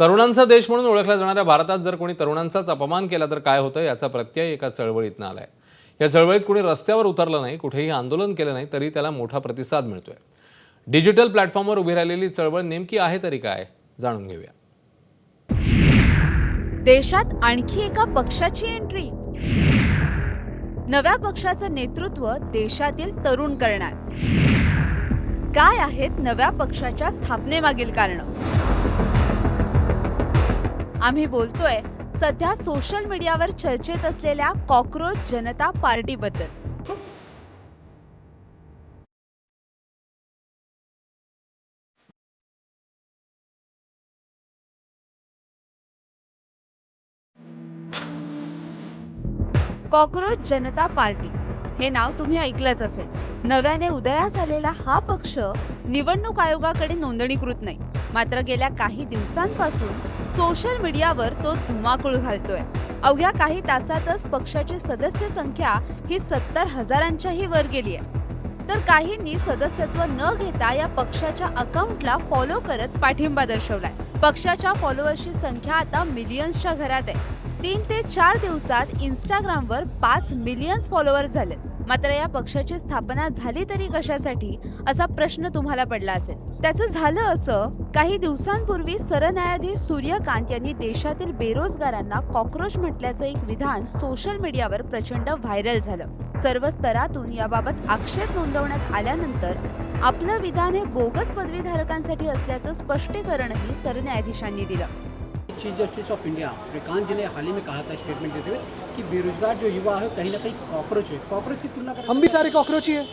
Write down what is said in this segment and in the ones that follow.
तरुणांचा देश म्हणून ओळखला जाणाऱ्या भारतात जर कोणी तरुणांचाच अपमान केला तर काय होतं याचा प्रत्यय एका चळवळीतनं आलाय। या चळवळीत कोणी रस्त्यावर उतरलं नाही, कुठेही आंदोलन केलं नाही, तरी त्याला मोठा प्रतिसाद मिळतोय। डिजिटल प्लॅटफॉर्मवर उभी राहिलेली चळवळ नेमकी आहे तरी काय, जाणून घेऊया। देशात आणखी एका पक्षाची एंट्री। नव्या पक्षाचं नेतृत्व देशातील तरुण करणार। काय आहेत नव्या पक्षाच्या स्थापनेमागील कारणं? आम्ही बोलतोय सध्या सोशल मीडियावर चर्चेत असलेल्या कॉकरोच जनता पार्टीबद्दल। कॉकरोच जनता पार्टी हे नाव तुम्ही ऐकलंच असेल। नव्याने उदयास आलेला हा पक्ष निवडणूक आयोगाकडे नोंदणीकृत नाही, मात्र गेल्या काही दिवसांपासून सोशल मीडियावर तो धुमाकूळ घालतोय। अवघ्या काही तासातच पक्षाची सदस्य संख्या ही 70,000च्याही वर गेली आहे। तर काहींनी सदस्यत्व न घेता या पक्षाच्या अकाउंटला फॉलो करत पाठिंबा दर्शवलाय। पक्षाच्या फॉलोअर्सची संख्या आता मिलियन्सच्या घरात आहे। 3 ते 4 दिवसात इंस्टाग्रामवर 5 मिलियन फॉलोअर्स झालेत। मात्र या पक्षाची स्थापना झाली तरी कशासाठी असा प्रश्न तुम्हाला पडला असेल। त्याचं झालं असं, काही दिवसांपूर्वी सरन्यायाधीश सूर्यकांत यांनी देशातील बेरोजगारांना कॉकरोच म्हटल्याचं एक विधान सोशल मीडियावर प्रचंड व्हायरल झालं। सर्व स्तरातून याबाबत आक्षेप नोंदवण्यात आल्यानंतर आपलं विधान हे बोगस पदवीधारकांसाठी असल्याचं स्पष्टीकरणही सरन्यायाधीशांनी दिलं। Chief justice of India Shrikant ji ने हाल ही में कहा था स्टेटमेंट देते हुए कि बेरोजगार जो युवा है कहीं ना कहीं कॉकरोच है। कॉकरोच की तुलना करें, हम भी सारे कॉकरोच ही हैं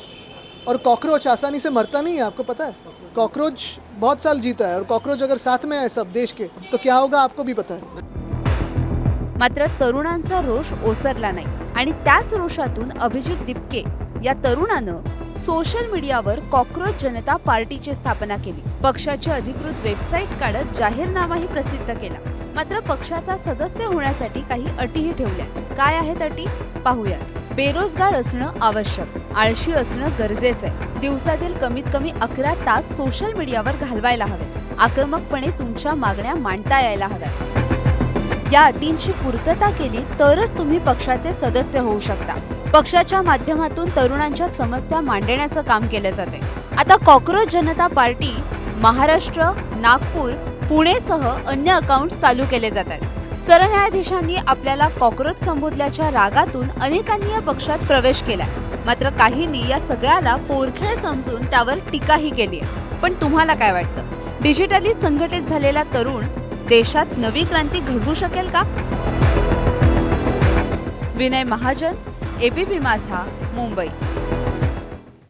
और कॉकरोच आसानी से मरता नहीं है, आपको पता है। कॉकरोच बहुत साल जीता है और कॉकरोच अगर साथ में है सब देश के तो क्या होगा आपको भी पता है। मात्र तरुणांचा रोष ओसरला नाही आणि त्याच रोषातून अभिजित दिपके या तरुणानं सोशल मीडियावर कॉकरोच जनता पार्टीची स्थापना केली। पक्षाची अधिकृत वेबसाईट काढत जाहीरनामाही प्रसिद्ध केला। मात्र पक्षाचा सदस्य होण्यासाठी काही अटीही ठेवल्या। काय आहेत अटी पाहूयात। बेरोजगार असणं आवश्यक, आळशी असणं गरजेचं आहे, दिवसातील कमीत कमी 11 तास सोशल मीडियावर घालवायला हवेत, आक्रमकपणे तुमच्या मागण्या मांडता यायला हव्यात। या अटींची पूर्तता केली तरच तुम्ही पक्षाचे सदस्य होऊ शकता। पक्षाच्या माध्यमातून तरुणांच्या समस्या मांडण्याचं काम केलं जाते। आता कॉकरोच जनता पार्टी महाराष्ट्र, नागपूर, पुणेसह अन्य अकाउंट्स चालू केले जातात। सरन्यायाधीशांनी आपल्याला कॉकरोच संबोधल्याच्या रागातून अनेकांनी या पक्षात प्रवेश केला। मात्र काहींनी या सगळ्याला पोरखेळ समजून त्यावर टीकाही केली आहे। पण तुम्हाला काय वाटतं? डिजिटली संघटित झालेला तरुण देशात नवी क्रांती घडवू शकेल का? विनय महाजन, एबीपी माझा, मुंबई।